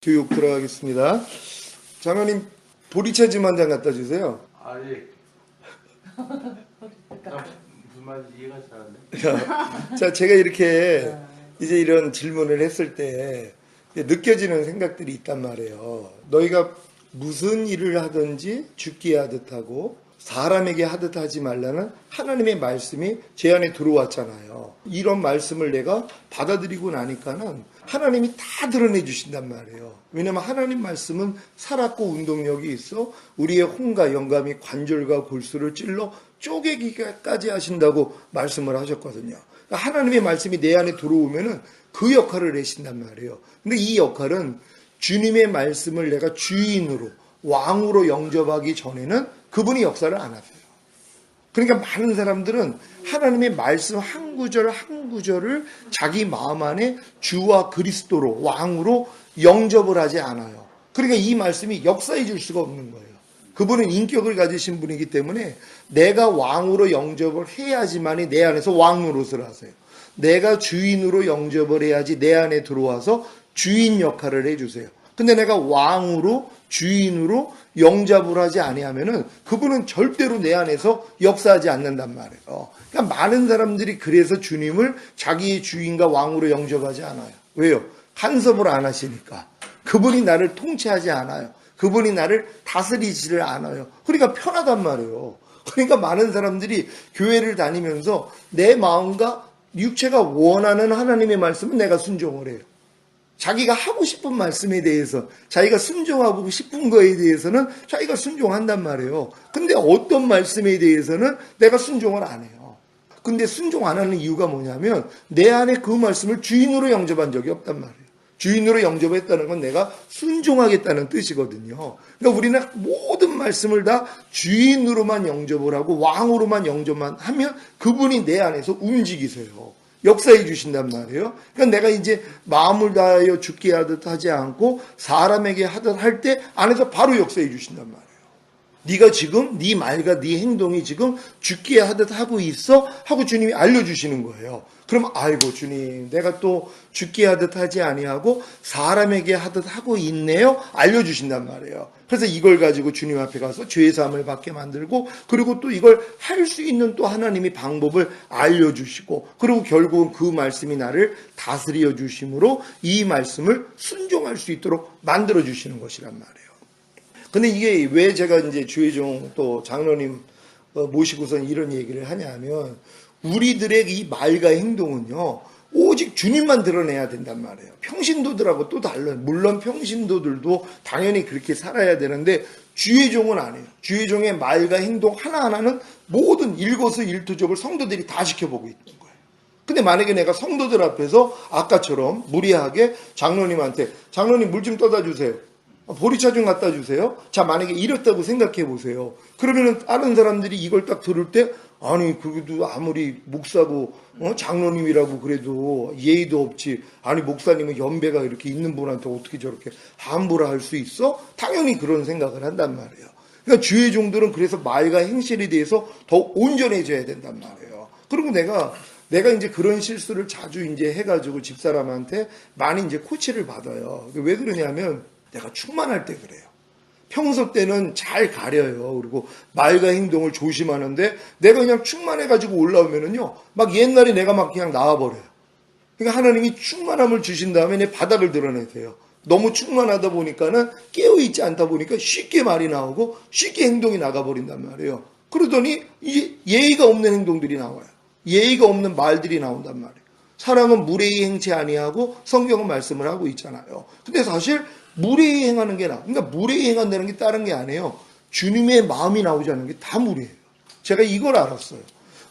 교육 들어가겠습니다. 장로님, 보리차짐 한 잔 갖다 주세요. 예. 무슨 말인지 이해가 잘 안 돼. 자, 제가 이렇게 이제 이런 질문을 했을 때 느껴지는 생각들이 있단 말이에요. 너희가 무슨 일을 하든지 죽게 하듯 하고 사람에게 하듯 하지 말라는 하나님의 말씀이 제 안에 들어왔잖아요. 이런 말씀을 내가 받아들이고 나니까는 하나님이 다 드러내 주신단 말이에요. 왜냐하면 하나님 말씀은 살았고 운동력이 있어 우리의 혼과 영감이 관절과 골수를 찔러 쪼개기까지 하신다고 말씀을 하셨거든요. 그러니까 하나님의 말씀이 내 안에 들어오면은 그 역할을 하신단 말이에요. 근데 이 역할은 주님의 말씀을 내가 주인으로 왕으로 영접하기 전에는 그분이 역사를 안 하세요. 그러니까 많은 사람들은 하나님의 말씀 한 구절 한 구절을 자기 마음 안에 주와 그리스도로 왕으로 영접을 하지 않아요. 그러니까 이 말씀이 역사해 줄 수가 없는 거예요. 그분은 인격을 가지신 분이기 때문에 내가 왕으로 영접을 해야지만이 내 안에서 왕 노릇을 하세요. 내가 주인으로 영접을 해야지 내 안에 들어와서 주인 역할을 해주세요. 근데 내가 왕으로 주인으로 영접을 하지 아니하면은 그분은 절대로 내 안에서 역사하지 않는단 말이에요. 그러니까 많은 사람들이 그래서 주님을 자기의 주인과 왕으로 영접하지 않아요. 왜요? 간섭을 안 하시니까. 그분이 나를 통치하지 않아요. 그분이 나를 다스리지를 않아요. 그러니까 편하단 말이에요. 그러니까 많은 사람들이 교회를 다니면서 내 마음과 육체가 원하는 하나님의 말씀은 내가 순종을 해요. 자기가 하고 싶은 말씀에 대해서 자기가 순종하고 싶은 거에 대해서는 자기가 순종한단 말이에요. 근데 어떤 말씀에 대해서는 내가 순종을 안 해요. 근데 순종 안 하는 이유가 뭐냐면 내 안에 그 말씀을 주인으로 영접한 적이 없단 말이에요. 주인으로 영접했다는 건 내가 순종하겠다는 뜻이거든요. 그러니까 우리는 모든 말씀을 다 주인으로만 영접을 하고 왕으로만 영접만 하면 그분이 내 안에서 움직이세요. 역사해 주신단 말이에요. 그러니까 내가 이제 마음을 다하여 죽게 하듯 하지 않고 사람에게 하듯 할 때 안에서 바로 역사해 주신단 말이에요. 네가 지금 네 말과 네 행동이 지금 죽게 하듯 하고 있어 하고 주님이 알려주시는 거예요. 그럼 아이고 주님 내가 또 죽게 하듯 하지 아니하고 사람에게 하듯 하고 있네요 알려주신단 말이에요. 그래서 이걸 가지고 주님 앞에 가서 죄사함을 받게 만들고 그리고 또 이걸 할 수 있는 또 하나님이 방법을 알려주시고 그리고 결국은 그 말씀이 나를 다스려 주심으로 이 말씀을 순종할 수 있도록 만들어 주시는 것이란 말이에요. 근데 이게 왜 제가 이제 주혜종 또 장로님 모시고선 이런 얘기를 하냐면 우리들의 이 말과 행동은요 오직 주님만 드러내야 된단 말이에요. 평신도들하고 또 달라요. 물론 평신도들도 당연히 그렇게 살아야 되는데 주혜종은 아니에요. 주혜종의 말과 행동 하나하나는 모든 일거수일투족을 성도들이 다 지켜보고 있는 거예요. 근데 만약에 내가 성도들 앞에서 아까처럼 무리하게 장로님한테 장로님 물 좀 떠다 주세요. 보리차 좀 갖다 주세요. 자, 만약에 이렇다고 생각해 보세요. 그러면은 다른 사람들이 이걸 딱 들을 때 아니 그래도 아무리 목사고 장로님이라고 그래도 예의도 없지. 아니 목사님은 연배가 이렇게 있는 분한테 어떻게 저렇게 함부로 할 수 있어? 당연히 그런 생각을 한단 말이에요. 그러니까 주의종들은 그래서 말과 행실에 대해서 더 온전해져야 된단 말이에요. 그리고 내가 이제 그런 실수를 자주 이제 해가지고 집사람한테 많이 이제 코치를 받아요. 왜 그러냐면 내가 충만할 때 그래요. 평소 때는 잘 가려요. 그리고 말과 행동을 조심하는데 내가 그냥 충만해가지고 올라오면은요, 막 옛날에 내가 막 그냥 나와버려요. 그러니까 하나님이 충만함을 주신 다음에 내 바닥을 드러내세요. 너무 충만하다 보니까는 깨어있지 않다 보니까 쉽게 말이 나오고 쉽게 행동이 나가버린단 말이에요. 그러더니 이 예의가 없는 행동들이 나와요. 예의가 없는 말들이 나온단 말이에요. 사람은 무례히 행치 아니하고 성경은 말씀을 하고 있잖아요. 근데 사실 무례히 행하는 게 그러니까 무례히 행한다는 게 다른 게 아니에요. 주님의 마음이 나오지 않는 게 다 무례해요. 제가 이걸 알았어요.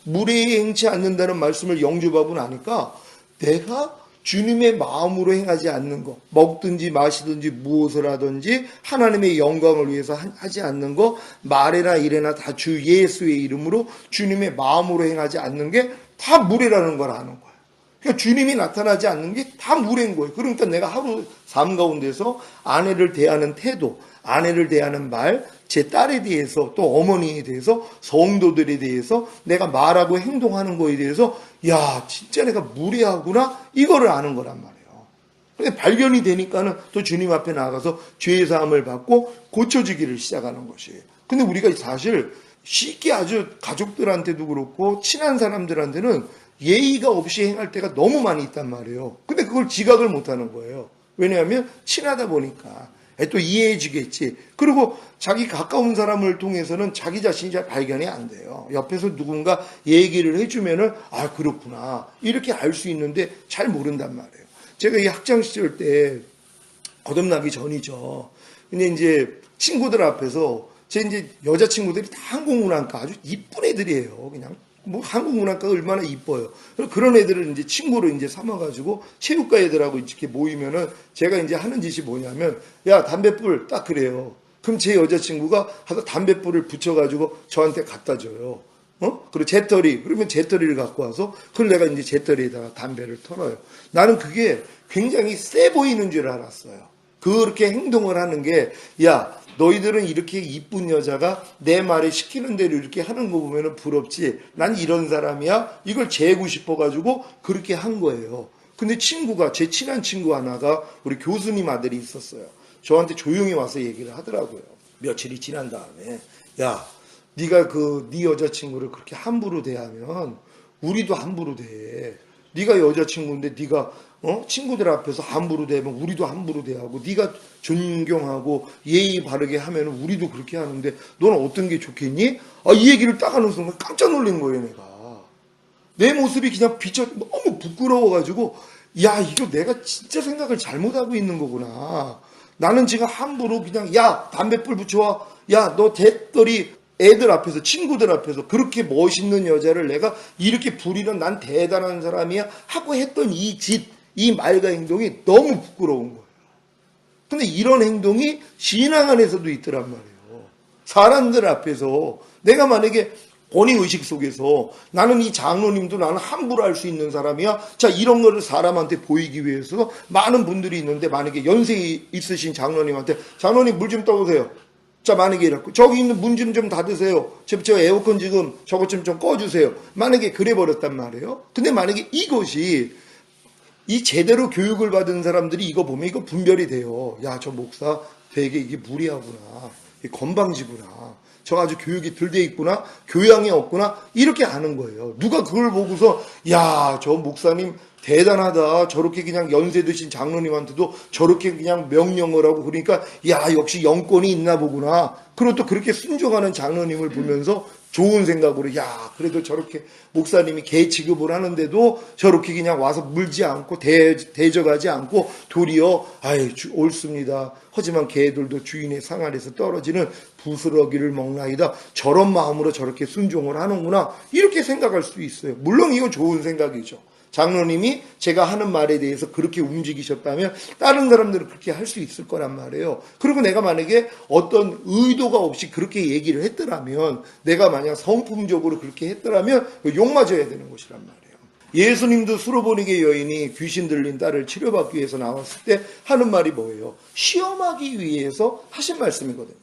무례히 행치 않는다는 말씀을 영접하고 나니까 내가 주님의 마음으로 행하지 않는 거, 먹든지 마시든지 무엇을 하든지 하나님의 영광을 위해서 하지 않는 거, 말이나 일이나 다 주 예수의 이름으로 주님의 마음으로 행하지 않는 게 다 무례라는 걸 아는 거예요. 그러니까 주님이 나타나지 않는 게 다 무례인 거예요. 그러니까 내가 하루 삶 가운데서 아내를 대하는 태도, 아내를 대하는 말, 제 딸에 대해서 또 어머니에 대해서 성도들에 대해서 내가 말하고 행동하는 거에 대해서 야 진짜 내가 무례하구나 이거를 아는 거란 말이에요. 근데 발견이 되니까는 또 주님 앞에 나가서 죄 사함을 받고 고쳐지기를 시작하는 것이에요. 근데 우리가 사실 쉽게 아주 가족들한테도 그렇고 친한 사람들한테는 예의가 없이 행할 때가 너무 많이 있단 말이에요. 근데 그걸 지각을 못하는 거예요. 왜냐하면 친하다 보니까 또 이해해 주겠지. 그리고 자기 가까운 사람을 통해서는 자기 자신이 잘 발견이 안 돼요. 옆에서 누군가 얘기를 해주면은 아 그렇구나 이렇게 알 수 있는데 잘 모른단 말이에요. 제가 이 학창 시절 때 거듭나기 전이죠. 근데 이제 친구들 앞에서 제 이제 여자친구들이 다 한국문학과 아주 이쁜 애들이에요. 그냥 뭐 한국문학과가 얼마나 이뻐요. 그런 애들을 이제 친구로 이제 삼아가지고 체육과 애들하고 이렇게 모이면은 제가 이제 하는 짓이 뭐냐면 야 담뱃불 딱 그래요. 그럼 제 여자친구가 하다 담뱃불을 붙여가지고 저한테 갖다 줘요. 그리고 재떨이 그러면 재떨이를 갖고 와서 그걸 내가 이제 재떨이에다가 담배를 털어요. 나는 그게 굉장히 세 보이는 줄 알았어요. 그렇게 행동을 하는 게 야 너희들은 이렇게 이쁜 여자가 내 말에 시키는 대로 이렇게 하는 거 보면 부럽지. 난 이런 사람이야. 이걸 재고 싶어가지고 그렇게 한 거예요. 근데 친구가 제 친한 친구 하나가 우리 교수님 아들이 있었어요. 저한테 조용히 와서 얘기를 하더라고요. 며칠이 지난 다음에 야 네가 네 여자친구를 그렇게 함부로 대하면 우리도 함부로 대해. 네가 여자친구인데 네가 친구들 앞에서 함부로 대하면 우리도 함부로 대하고 네가 존경하고 예의 바르게 하면 우리도 그렇게 하는데 너는 어떤 게 좋겠니? 이 얘기를 딱 하는 순간 깜짝 놀란 거예요. 내가 내 모습이 그냥 비쳐 너무 부끄러워가지고 야 이거 내가 진짜 생각을 잘못하고 있는 거구나. 나는 지금 함부로 그냥 야 담뱃불 붙여와 야 너 대떨이 애들 앞에서 친구들 앞에서 그렇게 멋있는 여자를 내가 이렇게 부리는 난 대단한 사람이야 하고 했던 이 말과 행동이 너무 부끄러운 거예요. 근데 이런 행동이 신앙 안에서도 있더란 말이에요. 사람들 앞에서 내가 만약에 권위의식 속에서 나는 이 장로님도 나는 함부로 할 수 있는 사람이야. 자 이런 거를 사람한테 보이기 위해서 많은 분들이 있는데 만약에 연세 있으신 장로님한테 장로님 물 좀 떠오세요. 자 만약에 이렇고 저기 있는 문 좀 닫으세요. 저 에어컨 지금 저것 좀 꺼주세요. 만약에 그래 버렸단 말이에요. 근데 만약에 이것이 이 제대로 교육을 받은 사람들이 이거 보면 이거 분별이 돼요. 야 저 목사 되게 이게 무리하구나. 건방지구나. 저 아주 교육이 덜 돼 있구나. 교양이 없구나. 이렇게 아는 거예요. 누가 그걸 보고서 야 저 목사님 대단하다. 저렇게 그냥 연세 드신 장로님한테도 저렇게 그냥 명령을 하고 그러니까 야 역시 영권이 있나 보구나. 그리고 또 그렇게 순종하는 장로님을 보면서 좋은 생각으로 야 그래도 저렇게 목사님이 개 취급을 하는데도 저렇게 그냥 와서 물지 않고 대적하지 않고 도리어 아이 옳습니다. 하지만 개들도 주인의 상 아래서 떨어지는 부스러기를 먹나이다. 저런 마음으로 저렇게 순종을 하는구나. 이렇게 생각할 수 있어요. 물론 이거 좋은 생각이죠. 장로님이 제가 하는 말에 대해서 그렇게 움직이셨다면 다른 사람들은 그렇게 할 수 있을 거란 말이에요. 그리고 내가 만약에 어떤 의도가 없이 그렇게 얘기를 했더라면 내가 만약 성품적으로 그렇게 했더라면 욕 맞아야 되는 것이란 말이에요. 예수님도 수로보니게 여인이 귀신 들린 딸을 치료받기 위해서 나왔을 때 하는 말이 뭐예요? 시험하기 위해서 하신 말씀이거든요.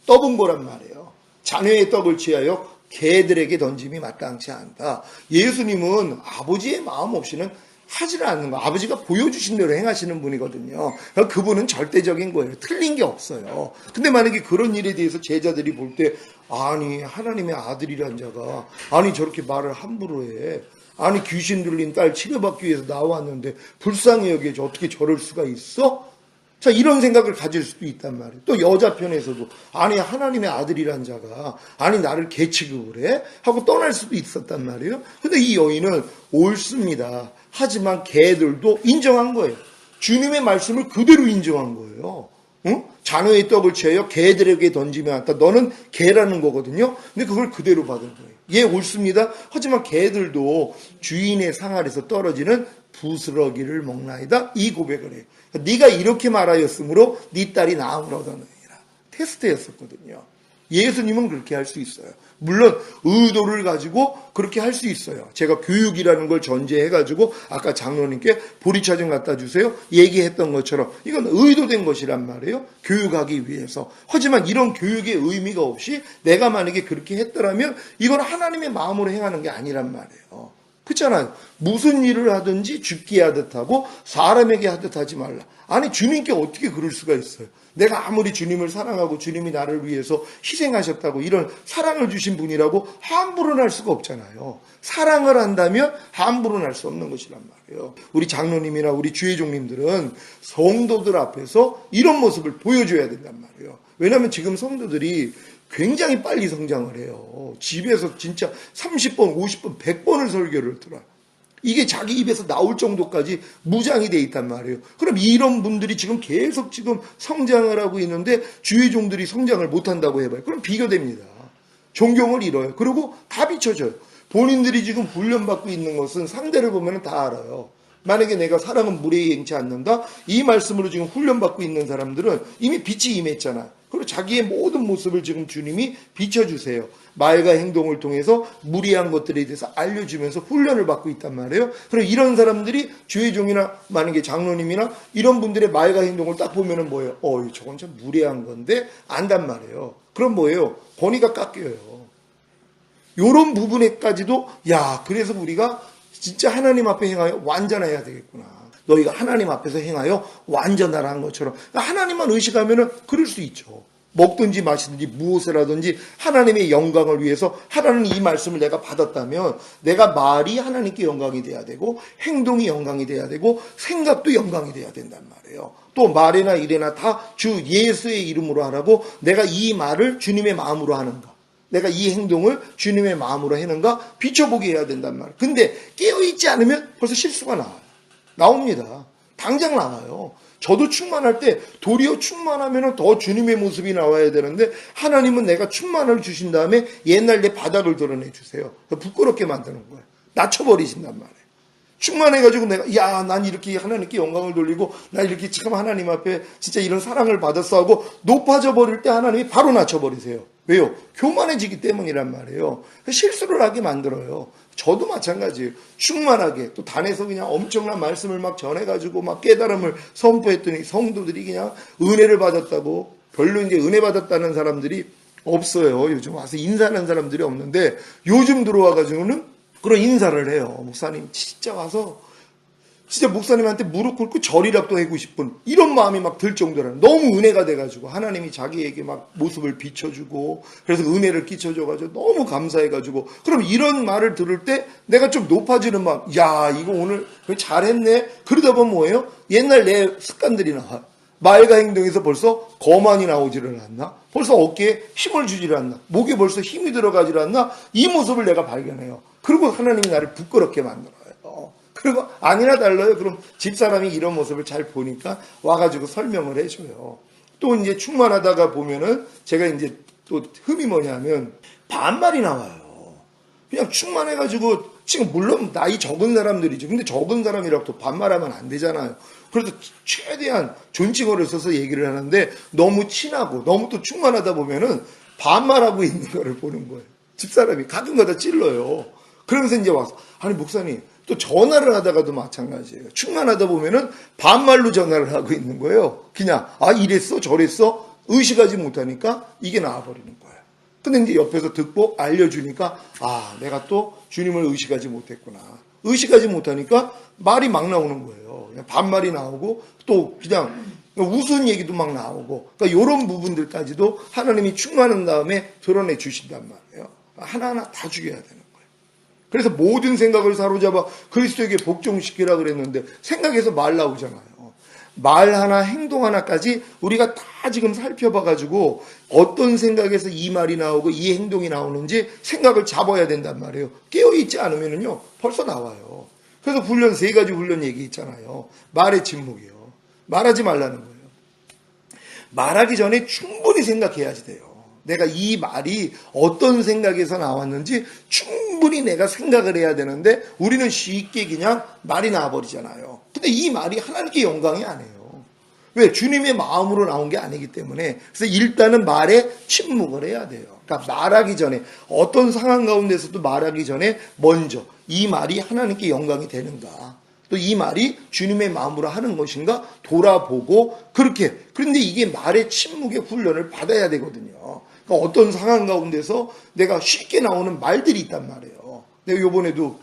떠본 거란 말이에요. 자녀의 떡을 취하여 개들에게 던짐이 마땅치 않다. 예수님은 아버지의 마음 없이는 하지를 않는 거. 아버지가 보여주신 대로 행하시는 분이거든요. 그분은 절대적인 거예요. 틀린 게 없어요. 근데 만약에 그런 일에 대해서 제자들이 볼 때 아니 하나님의 아들이란 자가 아니 저렇게 말을 함부로 해. 아니 귀신 들린 딸 치료받기 위해서 나왔는데 불쌍히 여기지 어떻게 저럴 수가 있어? 자, 이런 생각을 가질 수도 있단 말이에요. 또 여자 편에서도 아니 하나님의 아들이란 자가 아니 나를 개 취급을 해? 하고 떠날 수도 있었단 말이에요. 근데 이 여인은 옳습니다. 하지만 개들도 인정한 거예요. 주님의 말씀을 그대로 인정한 거예요. 응? 자녀의 떡을 취하여 개들에게 던지면 안다. 너는 개라는 거거든요. 근데 그걸 그대로 받은 거예요. 예, 옳습니다. 하지만 개들도 주인의 상 아래서 떨어지는 부스러기를 먹나이다. 이 고백을 해요. 네가 이렇게 말하였으므로 네 딸이 나음을 얻었느니라. 테스트였었거든요. 예수님은 그렇게 할 수 있어요. 물론 의도를 가지고 그렇게 할 수 있어요. 제가 교육이라는 걸 전제해가지고 아까 장로님께 보리차 좀 갖다 주세요 얘기했던 것처럼 이건 의도된 것이란 말이에요. 교육하기 위해서. 하지만 이런 교육의 의미가 없이 내가 만약에 그렇게 했더라면 이건 하나님의 마음으로 행하는 게 아니란 말이에요. 그렇잖아요. 무슨 일을 하든지 죽게 하듯 하고 사람에게 하듯 하지 말라. 아니 주님께 어떻게 그럴 수가 있어요. 내가 아무리 주님을 사랑하고 주님이 나를 위해서 희생하셨다고 이런 사랑을 주신 분이라고 함부로 날 수가 없잖아요. 사랑을 한다면 함부로 날 수 없는 것이란 말이에요. 우리 장로님이나 우리 주의종님들은 성도들 앞에서 이런 모습을 보여줘야 된단 말이에요. 왜냐하면 지금 성도들이 굉장히 빨리 성장을 해요. 집에서 진짜 30번, 50번, 100번을 설교를 들어요. 이게 자기 입에서 나올 정도까지 무장이 돼 있단 말이에요. 그럼 이런 분들이 지금 계속 지금 성장을 하고 있는데 주의 종들이 성장을 못한다고 해봐요. 그럼 비교됩니다. 존경을 잃어요. 그리고 다 비춰져요. 본인들이 지금 훈련받고 있는 것은 상대를 보면 다 알아요. 만약에 내가 사랑은 물에 행치 않는다, 이 말씀으로 지금 훈련받고 있는 사람들은 이미 빛이 임했잖아요. 그리고 자기의 모든 모습을 지금 주님이 비춰주세요. 말과 행동을 통해서 무리한 것들에 대해서 알려주면서 훈련을 받고 있단 말이에요. 그럼 이런 사람들이 주의 종이나 만약에 장로님이나 이런 분들의 말과 행동을 딱 보면은 뭐예요? 저건 참 무례한 건데 안단 말이에요. 그럼 뭐예요? 권위가 깎여요. 요런 부분에까지도 그래서 우리가 진짜 하나님 앞에 행하여 완전해야 되겠구나. 너희가 하나님 앞에서 행하여 완전하라는 것처럼. 하나님만 의식하면은 그럴 수 있죠. 먹든지 마시든지 무엇을 하든지 하나님의 영광을 위해서 하라는 이 말씀을 내가 받았다면 내가 말이 하나님께 영광이 돼야 되고 행동이 영광이 돼야 되고 생각도 영광이 돼야 된단 말이에요. 또 말이나 일이나 다 주 예수의 이름으로 하라고 내가 이 말을 주님의 마음으로 하는가, 내가 이 행동을 주님의 마음으로 하는가 비춰보게 해야 된단 말이에요. 근데 깨어있지 않으면 벌써 실수가 나옵니다. 당장 나와요. 저도 충만할 때 도리어 충만하면 더 주님의 모습이 나와야 되는데 하나님은 내가 충만을 주신 다음에 옛날 내 바닥을 드러내 주세요. 부끄럽게 만드는 거예요. 낮춰버리신단 말이에요. 충만해가지고 내가 난 이렇게 하나님께 영광을 돌리고 나 이렇게 참 하나님 앞에 진짜 이런 사랑을 받았어 하고 높아져 버릴 때 하나님이 바로 낮춰버리세요. 왜요? 교만해지기 때문이란 말이에요. 실수를 하게 만들어요. 저도 마찬가지예요. 충만하게 또 단에서 그냥 엄청난 말씀을 막 전해가지고 막 깨달음을 선포했더니 성도들이 그냥 은혜를 받았다고, 별로 이제 은혜 받았다는 사람들이 없어요. 요즘 와서 인사하는 사람들이 없는데 요즘 들어와가지고는 그런 인사를 해요. 목사님 진짜 와서 진짜 목사님한테 무릎 꿇고 절이라도 하고 싶은 이런 마음이 막 들 정도라는, 너무 은혜가 돼가지고 하나님이 자기에게 막 모습을 비춰주고 그래서 은혜를 끼쳐줘가지고 너무 감사해가지고, 그럼 이런 말을 들을 때 내가 좀 높아지는 마음, 이거 오늘 잘했네. 그러다 보면 뭐예요? 옛날 내 습관들이 나와요. 말과 행동에서 벌써 거만이 나오지를 않나? 벌써 어깨에 힘을 주지를 않나? 목에 벌써 힘이 들어가지를 않나? 이 모습을 내가 발견해요. 그리고 하나님이 나를 부끄럽게 만들어요. 그리고 아니나 달라요. 그럼 집사람이 이런 모습을 잘 보니까 와가지고 설명을 해줘요. 또 이제 충만하다가 보면은 제가 이제 또 흠이 뭐냐면 반말이 나와요. 그냥 충만해가지고 지금 물론 나이 적은 사람들이죠. 근데 적은 사람이라고 또 반말하면 안 되잖아요. 그래서 최대한 존칭어를 써서 얘기를 하는데 너무 친하고 너무 또 충만하다 보면은 반말하고 있는 거를 보는 거예요. 집사람이 가끔가다 찔러요. 그러면서 이제 와서 아니 목사님, 또 전화를 하다가도 마찬가지예요. 충만하다 보면은 반말로 전화를 하고 있는 거예요. 그냥 이랬어 저랬어 의식하지 못하니까 이게 나와버리는 거예요. 근데 이제 옆에서 듣고 알려주니까 내가 또 주님을 의식하지 못했구나. 의식하지 못하니까 말이 막 나오는 거예요. 그냥 반말이 나오고 또 그냥 우스운 얘기도 막 나오고, 그러니까 이런 부분들까지도 하나님이 충만한 다음에 드러내 주신단 말이에요. 하나하나 다 죽여야 되는 거예요. 그래서 모든 생각을 사로잡아 그리스도에게 복종시키라 그랬는데 생각에서 말 나오잖아요. 말 하나 행동 하나까지 우리가 다 지금 살펴봐가지고 어떤 생각에서 이 말이 나오고 이 행동이 나오는지 생각을 잡아야 된단 말이에요. 깨어있지 않으면요 벌써 나와요. 그래서 훈련 3가지 훈련 얘기 있잖아요. 말의 침묵이요. 말하지 말라는 거예요. 말하기 전에 충분히 생각해야지 돼요. 내가 이 말이 어떤 생각에서 나왔는지 충분히 내가 생각을 해야 되는데 우리는 쉽게 그냥 말이 나와버리잖아요. 근데 이 말이 하나님께 영광이 아니에요. 왜? 주님의 마음으로 나온 게 아니기 때문에. 그래서 일단은 말에 침묵을 해야 돼요. 그러니까 말하기 전에, 어떤 상황 가운데서도 말하기 전에 먼저 이 말이 하나님께 영광이 되는가, 또 이 말이 주님의 마음으로 하는 것인가 돌아보고 그렇게. 그런데 이게 말의 침묵의 훈련을 받아야 되거든요. 그러니까 어떤 상황 가운데서 내가 쉽게 나오는 말들이 있단 말이에요. 내가 요번에도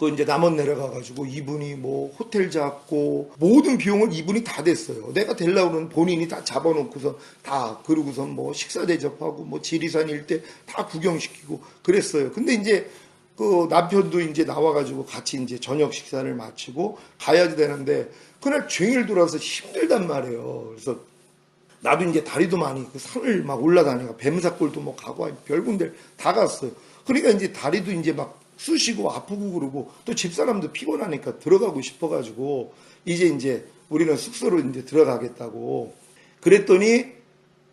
그 이제 남원 내려가가지고 이분이 뭐 호텔 잡고 모든 비용을 이분이 다 댔어요. 내가 되려고 그러는 본인이 다 잡아놓고서 다 그러고선 뭐 식사 대접하고 뭐 지리산 일대 다 구경시키고 그랬어요. 근데 이제 그 남편도 이제 나와가지고 같이 이제 저녁 식사를 마치고 가야지 되는데 그날 종일 돌아서 힘들단 말이에요. 그래서 나도 이제 다리도 많이 그 산을 막 올라다니고 뱀사골도 뭐 가고 별 군데 다 갔어요. 그러니까 이제 다리도 이제 막 쑤시고 아프고 그러고 또 집사람도 피곤하니까 들어가고 싶어가지고 이제 우리는 숙소로 이제 들어가겠다고 그랬더니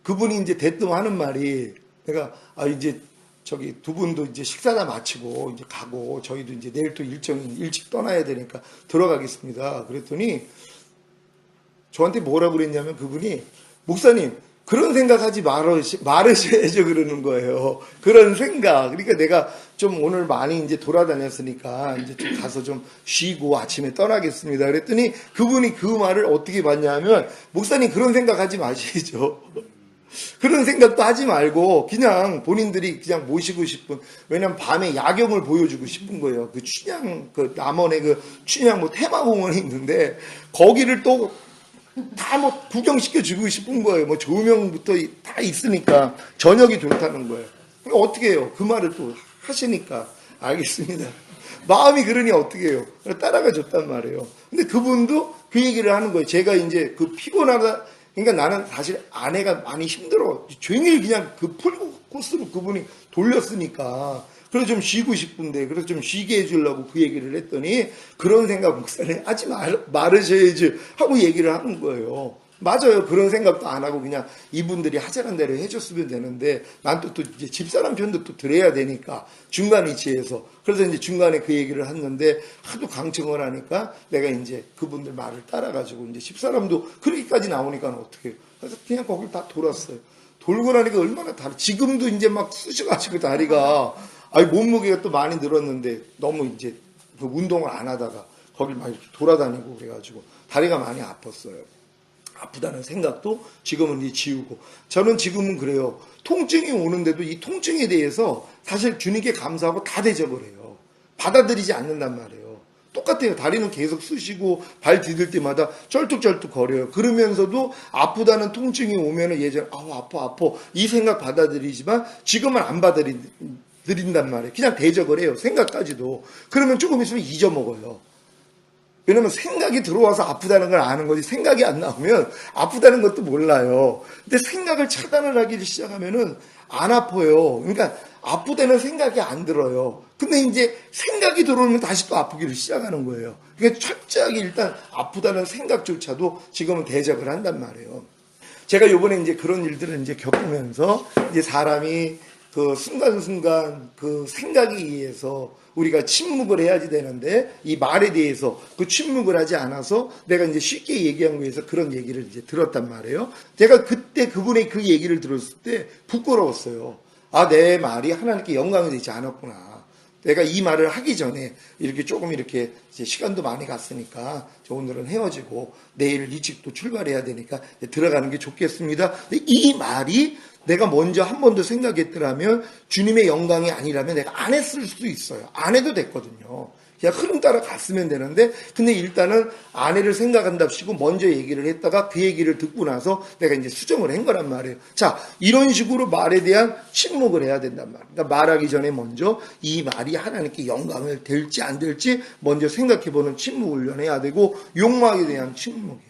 그분이 이제 대뜸 하는 말이 내가 이제 저기 두 분도 이제 식사 다 마치고 이제 가고 저희도 이제 내일 또 일정이 일찍 떠나야 되니까 들어가겠습니다. 그랬더니 저한테 뭐라고 그랬냐면 그분이 목사님 그런 생각하지 말으셔야죠 그러는 거예요. 그런 생각. 그러니까 내가 좀 오늘 많이 이제 돌아다녔으니까 이제 좀 가서 좀 쉬고 아침에 떠나겠습니다. 그랬더니 그분이 그 말을 어떻게 봤냐면 목사님 그런 생각하지 마시죠. 그런 생각도 하지 말고 그냥 본인들이 그냥 모시고 싶은 왜냐면 밤에 야경을 보여주고 싶은 거예요. 그 춘향 그 남원에 그 춘향 뭐 테마공원이 있는데 거기를 또 다 뭐 구경시켜 주고 싶은 거예요. 뭐 조명부터 다 있으니까 저녁이 좋다는 거예요. 그러니까 어떻게 해요? 그 말을 또 하시니까 알겠습니다. 마음이 그러니 어떻게 해요? 따라가 줬단 말이에요. 근데 그분도 그 얘기를 하는 거예요. 제가 이제 그 피곤하다. 그러니까 나는 사실 아내가 많이 힘들어. 종일 그냥 그 풀 코스로 그분이 돌렸으니까. 그래서 좀 쉬고 싶은데, 그래서 좀 쉬게 해주려고 그 얘기를 했더니, 그런 생각 목사님 하지 말으셔야지 하고 얘기를 하는 거예요. 맞아요. 그런 생각도 안 하고 그냥 이분들이 하자는 대로 해줬으면 되는데, 난 또 이제 집사람 편도 또 들어야 되니까, 중간 위치에서. 그래서 이제 중간에 그 얘기를 했는데, 하도 강청을 하니까 내가 이제 그분들 말을 따라가지고, 이제 집사람도 그렇게까지 나오니까 어떻게 해요. 그래서 그냥 거길 다 돌았어요. 돌고 나니까 얼마나 지금도 이제 막 쑤셔가지고 다리가, 몸무게가 또 많이 늘었는데 너무 이제 그 운동을 안 하다가 거길 막 이렇게 돌아다니고 그래가지고 다리가 많이 아팠어요. 아프다는 생각도 지금은 이제 지우고. 저는 지금은 그래요. 통증이 오는데도 이 통증에 대해서 사실 주님께 감사하고 다 대접을 해요. 받아들이지 않는단 말이에요. 똑같아요. 다리는 계속 쑤시고 발 디딜 때마다 쩔뚝쩔뚝 거려요. 그러면서도 아프다는 통증이 오면은 예전에 아파 이 생각 받아들이지만 지금은 안 받아들인단 말이에요. 그냥 대적을 해요. 생각까지도. 그러면 조금 있으면 잊어먹어요. 왜냐면 생각이 들어와서 아프다는 걸 아는 거지 생각이 안 나오면 아프다는 것도 몰라요. 근데 생각을 차단을 하기 시작하면은 안 아파요. 그러니까 아프다는 생각이 안 들어요. 근데 이제 생각이 들어오면 다시 또 아프기를 시작하는 거예요. 그러니까 철저하게 일단 아프다는 생각조차도 지금은 대적을 한단 말이에요. 제가 요번에 이제 그런 일들을 이제 겪으면서 이제 사람이 그 순간순간 그 생각에 의해서 우리가 침묵을 해야지 되는데 이 말에 대해서 그 침묵을 하지 않아서 내가 이제 쉽게 얘기한 거에서 그런 얘기를 이제 들었단 말이에요. 제가 그때 그분의 그 얘기를 들었을 때 부끄러웠어요. 내 말이 하나님께 영광이 되지 않았구나. 내가 이 말을 하기 전에 이렇게 조금 이렇게 이제 시간도 많이 갔으니까 오늘은 헤어지고 내일 일찍 또 출발해야 되니까 들어가는 게 좋겠습니다. 근데 이 말이 내가 먼저 한 번 더 생각했더라면 주님의 영광이 아니라면 내가 안 했을 수도 있어요. 안 해도 됐거든요. 그냥 흐름 따라 갔으면 되는데 근데 일단은 아내를 생각한답시고 먼저 얘기를 했다가 그 얘기를 듣고 나서 내가 이제 수정을 한 거란 말이에요. 자, 이런 식으로 말에 대한 침묵을 해야 된단 말이에요. 그러니까 말하기 전에 먼저 이 말이 하나님께 영광을 될지 안 될지 먼저 생각해보는 침묵 훈련해야 되고 욕망에 대한 침묵이에요.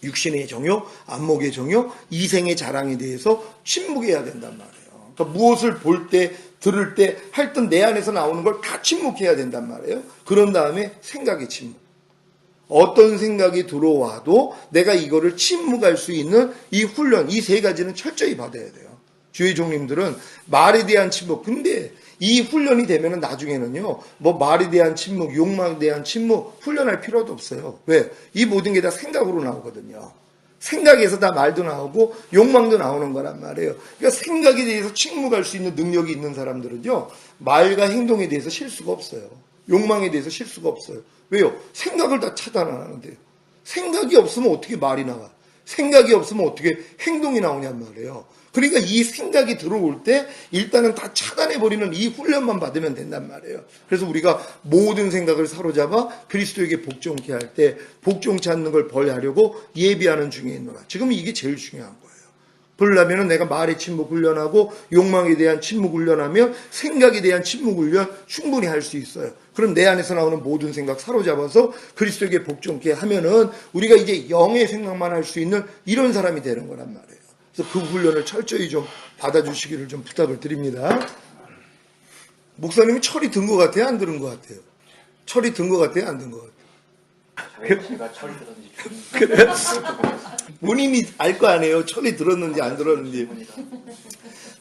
육신의 정욕, 안목의 정욕, 이생의 자랑에 대해서 침묵해야 된단 말이에요. 그러니까 무엇을 볼 때, 들을 때, 하여튼 내 안에서 나오는 걸 다 침묵해야 된단 말이에요. 그런 다음에 생각의 침묵. 어떤 생각이 들어와도 내가 이거를 침묵할 수 있는 이 훈련, 이 세 가지는 철저히 받아야 돼요. 주의 종님들은 말에 대한 침묵. 근데 이 훈련이 되면은 나중에는요, 뭐 말에 대한 침묵, 욕망에 대한 침묵, 훈련할 필요도 없어요. 왜? 이 모든 게 다 생각으로 나오거든요. 생각에서 다 말도 나오고 욕망도 나오는 거란 말이에요. 그러니까 생각에 대해서 침묵할 수 있는 능력이 있는 사람들은요, 말과 행동에 대해서 실수가 없어요. 욕망에 대해서 실수가 없어요. 왜요? 생각을 다 차단 안 하는데요. 생각이 없으면 어떻게 말이 나와? 생각이 없으면 어떻게 행동이 나오냔 말이에요. 그러니까 이 생각이 들어올 때 일단은 다 차단해버리는 이 훈련만 받으면 된단 말이에요. 그래서 우리가 모든 생각을 사로잡아 그리스도에게 복종케 할 때 복종치 않는 걸 벌하려고 예비하는 중에 있노라. 지금 이게 제일 중요한 거예요. 그러려면 내가 말의 침묵 훈련하고 욕망에 대한 침묵 훈련하며 생각에 대한 침묵 훈련 충분히 할 수 있어요. 그럼 내 안에서 나오는 모든 생각 사로잡아서 그리스도에게 복종케 하면은 우리가 이제 영의 생각만 할 수 있는 이런 사람이 되는 거란 말이에요. 그래서 그 훈련을 철저히 좀 받아주시기를 좀 부탁을 드립니다. 목사님이 철이 든 것 같아요? 안 들은 것 같아요? 철이 든 것 같아요? 안 든 것 같아요? 제가 철이 들었는지 그래? 본인이 알 거 아니에요? 철이 들었는지 안 들었는지.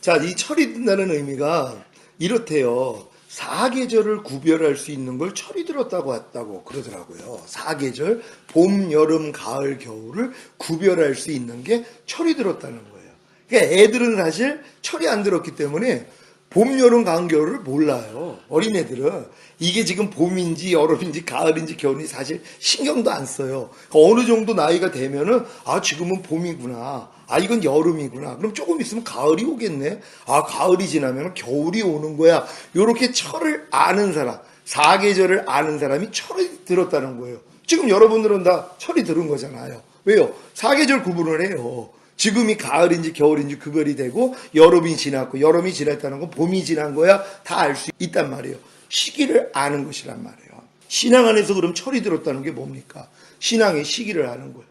자, 이 철이 든다는 의미가 이렇대요. 사계절을 구별할 수 있는 걸 철이 들었다고 했다고 그러더라고요. 사계절, 봄, 여름, 가을, 겨울을 구별할 수 있는 게 철이 들었다는 거예요. 그러니까 애들은 사실 철이 안 들었기 때문에 봄, 여름, 가을, 겨울을 몰라요. 어린애들은 이게 지금 봄인지 여름인지 가을인지 겨울인지 사실 신경도 안 써요. 어느 정도 나이가 되면은 아 지금은 봄이구나. 아 이건 여름이구나. 그럼 조금 있으면 가을이 오겠네. 아 가을이 지나면 겨울이 오는 거야. 요렇게 철을 아는 사람, 사계절을 아는 사람이 철이 들었다는 거예요. 지금 여러분들은 다 철이 들은 거잖아요. 왜요? 사계절 구분을 해요. 지금이 가을인지 겨울인지 구별이 되고 여름이 지났고 여름이 지났다는 건 봄이 지난 거야 다 알 수 있단 말이에요. 시기를 아는 것이란 말이에요. 신앙 안에서 그럼 철이 들었다는 게 뭡니까? 신앙의 시기를 아는 거예요.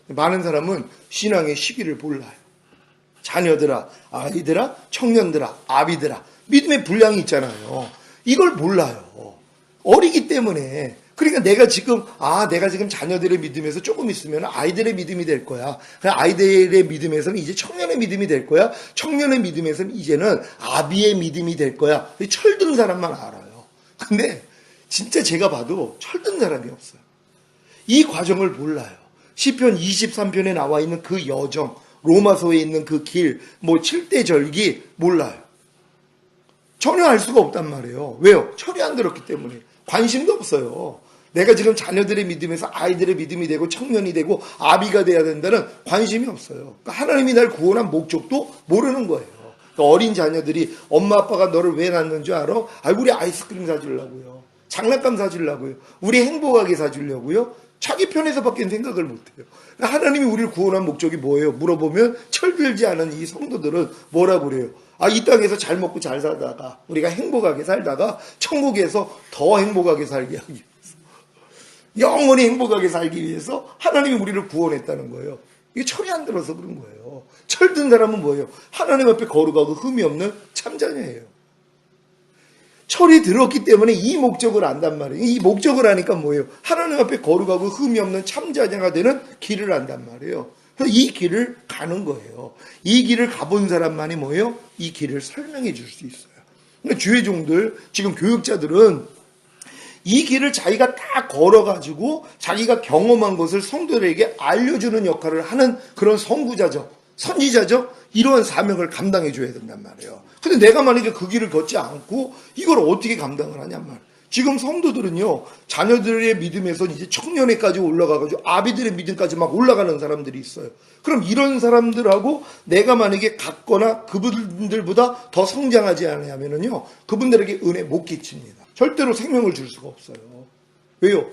많은 사람은 신앙의 시기를 몰라요. 자녀들아, 아이들아, 청년들아, 아비들아 믿음의 분량이 있잖아요. 이걸 몰라요. 어리기 때문에. 그러니까 내가 지금 자녀들의 믿음에서 조금 있으면 아이들의 믿음이 될 거야. 아이들의 믿음에서는 이제 청년의 믿음이 될 거야. 청년의 믿음에서는 이제는 아비의 믿음이 될 거야. 철든 사람만 알아요. 근데 진짜 제가 봐도 철든 사람이 없어요. 이 과정을 몰라요. 시편 23편에 나와 있는 그 여정, 로마서에 있는 그 길, 7대 절기 몰라요. 전혀 알 수가 없단 말이에요. 왜요? 철이 안 들었기 때문에. 관심도 없어요. 내가 지금 자녀들의 믿음에서 아이들의 믿음이 되고 청년이 되고 아비가 돼야 된다는 관심이 없어요. 그러니까 하나님이 날 구원한 목적도 모르는 거예요. 그러니까 어린 자녀들이 엄마 아빠가 너를 왜 낳는 줄 알아? 우리 아이스크림 사주려고요. 장난감 사주려고요. 우리 행복하게 사주려고요. 자기 편에서밖에 생각을 못해요. 그러니까 하나님이 우리를 구원한 목적이 뭐예요? 물어보면 철들지 않은 이 성도들은 뭐라고 그래요? 이 땅에서 잘 먹고 잘 살다가 우리가 행복하게 살다가 천국에서 더 행복하게 살게 하기 위해서 영원히 행복하게 살기 위해서 하나님이 우리를 구원했다는 거예요. 이게 철이 안 들어서 그런 거예요. 철든 사람은 뭐예요? 하나님 앞에 거룩하고 흠이 없는 참자녀예요. 철이 들었기 때문에 이 목적을 안단 말이에요. 이 목적을 아니까 뭐예요? 하나님 앞에 거룩하고 흠이 없는 참자녀가 되는 길을 안단 말이에요. 그래서 이 길을 가는 거예요. 이 길을 가본 사람만이 뭐예요? 이 길을 설명해 줄 수 있어요. 그러니까 주의 종들, 지금 교육자들은 이 길을 자기가 다 걸어가지고 자기가 경험한 것을 성도들에게 알려주는 역할을 하는 그런 선구자죠. 선지자죠. 이러한 사명을 감당해 줘야 된단 말이에요. 근데 내가 만약에 그 길을 걷지 않고 이걸 어떻게 감당을 하냔 말이에요. 지금 성도들은요, 자녀들의 믿음에서 이제 청년회까지 올라가가지고 아비들의 믿음까지 막 올라가는 사람들이 있어요. 그럼 이런 사람들하고 내가 만약에 같거나 그분들보다 더 성장하지 않으면요, 그분들에게 은혜 못 끼칩니다. 절대로 생명을 줄 수가 없어요. 왜요?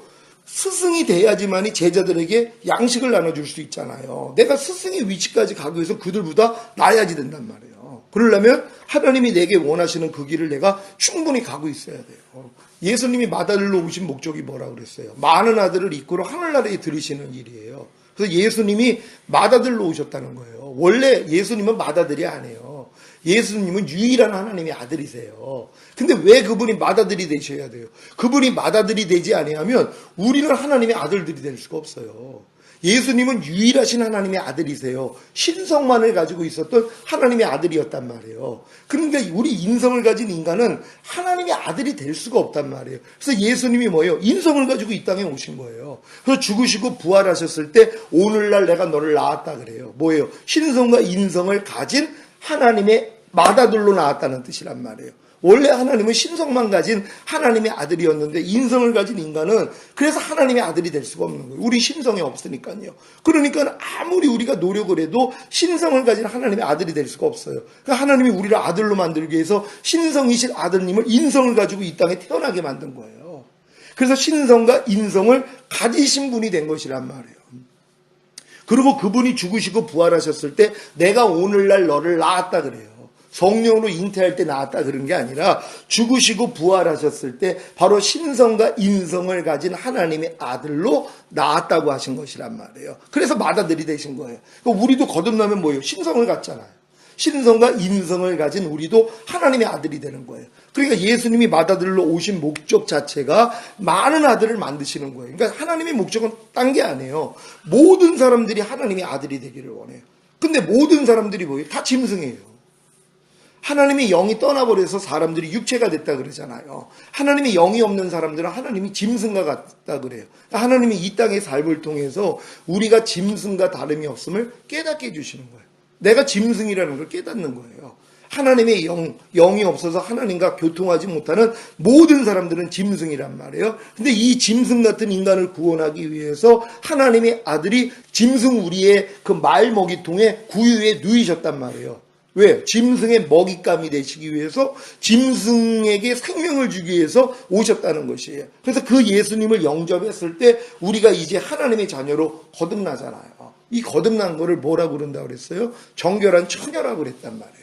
스승이 돼야지만이 제자들에게 양식을 나눠줄 수 있잖아요. 내가 스승의 위치까지 가기 위해서 그들보다 나아야지 된단 말이에요. 그러려면 하나님이 내게 원하시는 그 길을 내가 충분히 가고 있어야 돼요. 예수님이 마다들로 오신 목적이 뭐라고 그랬어요? 많은 아들을 이끌어 하늘나라에 들이시는 일이에요. 그래서 예수님이 마다들로 오셨다는 거예요. 원래 예수님은 마다들이 아니에요. 예수님은 유일한 하나님의 아들이세요. 근데 왜 그분이 맏아들이 되셔야 돼요? 그분이 맏아들이 되지 아니하면 우리는 하나님의 아들들이 될 수가 없어요. 예수님은 유일하신 하나님의 아들이세요. 신성만을 가지고 있었던 하나님의 아들이었단 말이에요. 그런데 우리 인성을 가진 인간은 하나님의 아들이 될 수가 없단 말이에요. 그래서 예수님이 뭐예요? 인성을 가지고 이 땅에 오신 거예요. 그래서 죽으시고 부활하셨을 때 오늘날 내가 너를 낳았다 그래요. 뭐예요? 신성과 인성을 가진 하나님의 맏아들로 나왔다는 뜻이란 말이에요. 원래 하나님은 신성만 가진 하나님의 아들이었는데 인성을 가진 인간은 그래서 하나님의 아들이 될 수가 없는 거예요. 우리 신성이 없으니까요. 그러니까 아무리 우리가 노력을 해도 신성을 가진 하나님의 아들이 될 수가 없어요. 그러니까 하나님이 우리를 아들로 만들기 위해서 신성이신 아들님을 인성을 가지고 이 땅에 태어나게 만든 거예요. 그래서 신성과 인성을 가지신 분이 된 것이란 말이에요. 그리고 그분이 죽으시고 부활하셨을 때 내가 오늘날 너를 낳았다 그래요. 성령으로 잉태할 때 낳았다 그런 게 아니라 죽으시고 부활하셨을 때 바로 신성과 인성을 가진 하나님의 아들로 낳았다고 하신 것이란 말이에요. 그래서 맏아들이 되신 거예요. 우리도 거듭나면 뭐예요? 신성을 갖잖아요. 신성과 인성을 가진 우리도 하나님의 아들이 되는 거예요. 그러니까 예수님이 맏아들로 오신 목적 자체가 많은 아들을 만드시는 거예요. 그러니까 하나님의 목적은 딴 게 아니에요. 모든 사람들이 하나님의 아들이 되기를 원해요. 근데 모든 사람들이 뭐예요? 다 짐승이에요. 하나님의 영이 떠나버려서 사람들이 육체가 됐다 그러잖아요. 하나님의 영이 없는 사람들은 하나님이 짐승과 같다 그래요. 하나님이 이 땅의 삶을 통해서 우리가 짐승과 다름이 없음을 깨닫게 해주시는 거예요. 내가 짐승이라는 걸 깨닫는 거예요. 하나님의 영이 없어서 하나님과 교통하지 못하는 모든 사람들은 짐승이란 말이에요. 근데 이 짐승 같은 인간을 구원하기 위해서 하나님의 아들이 짐승 우리의 그 말먹이통에 구유에 누이셨단 말이에요. 왜? 짐승의 먹잇감이 되시기 위해서 짐승에게 생명을 주기 위해서 오셨다는 것이에요. 그래서 그 예수님을 영접했을 때 우리가 이제 하나님의 자녀로 거듭나잖아요. 이 거듭난 거를 뭐라고 그런다고 그랬어요? 정결한 처녀라고 그랬단 말이에요.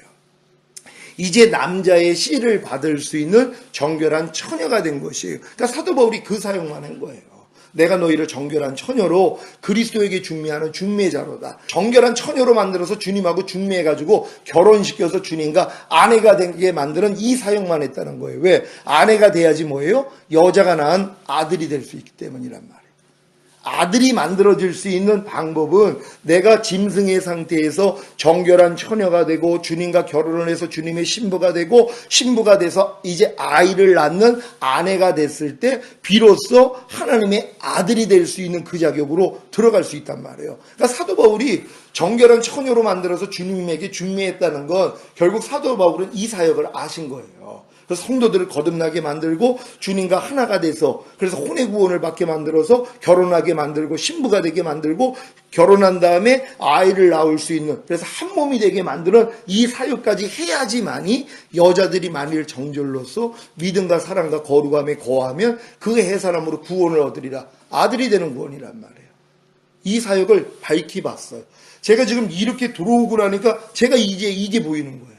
이제 남자의 씨를 받을 수 있는 정결한 처녀가 된 것이에요. 그러니까 사도 바울이 그 사용만 한 거예요. 내가 너희를 정결한 처녀로 그리스도에게 중매하는 중매자로다. 정결한 처녀로 만들어서 주님하고 중매해가지고 결혼시켜서 주님과 아내가 되게 만드는 이 사용만 했다는 거예요. 왜? 아내가 돼야지 뭐예요? 여자가 낳은 아들이 될 수 있기 때문이란 말이에요. 아들이 만들어질 수 있는 방법은 내가 짐승의 상태에서 정결한 처녀가 되고 주님과 결혼을 해서 주님의 신부가 되고 신부가 돼서 이제 아이를 낳는 아내가 됐을 때 비로소 하나님의 아들이 될 수 있는 그 자격으로 들어갈 수 있단 말이에요. 그러니까 사도 바울이 정결한 처녀로 만들어서 주님에게 중매했다는 건 결국 사도 바울은 이 사역을 아신 거예요. 그래서 성도들을 거듭나게 만들고 주님과 하나가 돼서 그래서 혼의 구원을 받게 만들어서 결혼하게 만들고 신부가 되게 만들고 결혼한 다음에 아이를 낳을 수 있는 그래서 한 몸이 되게 만드는 이 사역까지 해야지만이 여자들이 만일 정절로서 믿음과 사랑과 거룩함에 거하면 그 해사람으로 구원을 얻으리라. 아들이 되는 구원이란 말이에요. 이 사역을 밝히 봤어요. 제가 지금 이렇게 들어오고 나니까 제가 이제 보이는 거예요.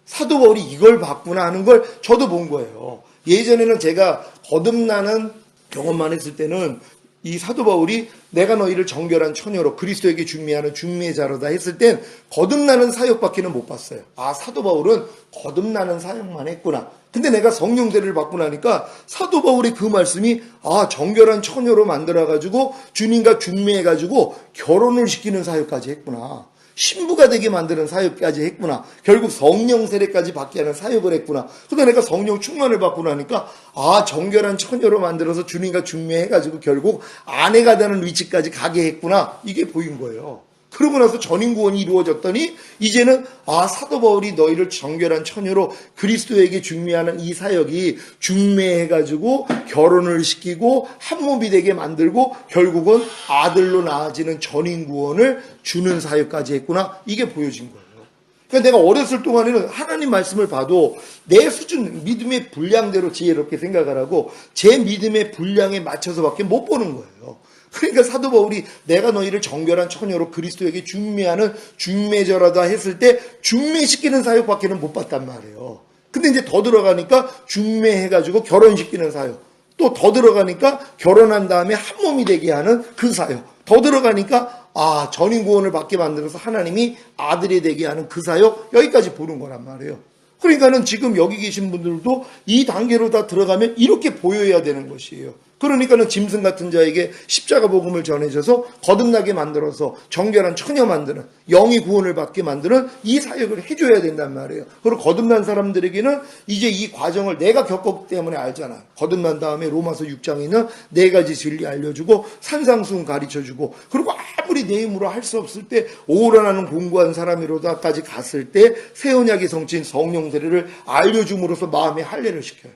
사도 바울이 이걸 봤구나 하는 걸 저도 본 거예요. 예전에는 제가 거듭나는 경험만 했을 때는 이 사도 바울이 내가 너희를 정결한 처녀로 그리스도에게 중매하는 중매자로다 했을 땐 거듭나는 사역밖에는 못 봤어요. 아, 사도 바울은 거듭나는 사역만 했구나. 근데 내가 성령세를 받고 나니까 사도 바울의 그 말씀이 아, 정결한 처녀로 만들어가지고 주님과 중매해가지고 결혼을 시키는 사역까지 했구나. 신부가 되게 만드는 사역까지 했구나. 결국 성령 세례까지 받게 하는 사역을 했구나. 근데 내가 성령 충만을 받고 나니까 아, 정결한 처녀로 만들어서 주님과 중매해가지고 결국 아내가 되는 위치까지 가게 했구나. 이게 보인 거예요. 그러고 나서 전인구원이 이루어졌더니 이제는 아, 사도 바울이 너희를 정결한 처녀로 그리스도에게 중매하는 이 사역이 중매해가지고 결혼을 시키고 한 몸이 되게 만들고 결국은 아들로 낳아지는 전인구원을 주는 사역까지 했구나. 이게 보여진 거예요. 그러니까 내가 어렸을 동안에는 하나님 말씀을 봐도 내 수준 믿음의 분량대로 지혜롭게 생각을 하고 제 믿음의 분량에 맞춰서밖에 못 보는 거예요. 그러니까 사도 바울이 내가 너희를 정결한 처녀로 그리스도에게 중매하는 중매자라다 했을 때 중매시키는 사역밖에는 못 봤단 말이에요. 근데 이제 더 들어가니까 중매해가지고 결혼시키는 사역. 또 더 들어가니까 결혼한 다음에 한 몸이 되게 하는 그 사역. 더 들어가니까 아, 전인구원을 받게 만들어서 하나님이 아들이 되게 하는 그 사역. 여기까지 보는 거란 말이에요. 그러니까는 지금 여기 계신 분들도 이 단계로 다 들어가면 이렇게 보여야 되는 것이에요. 그러니까는 짐승 같은 자에게 십자가 복음을 전해줘서 거듭나게 만들어서 정결한 처녀 만드는, 영이 구원을 받게 만드는 이 사역을 해줘야 된단 말이에요. 그리고 거듭난 사람들에게는 이제 이 과정을 내가 겪었기 때문에 알잖아. 거듭난 다음에 로마서 6장에 있는 4가지 진리 알려주고 산상수훈 가르쳐주고, 그리고 아무리 내 힘으로 할 수 없을 때 오라나는 공고한 사람이로다까지 갔을 때 새 언약의 성취인 성령 세례를 알려줌으로써 마음에 할례를 시켜요.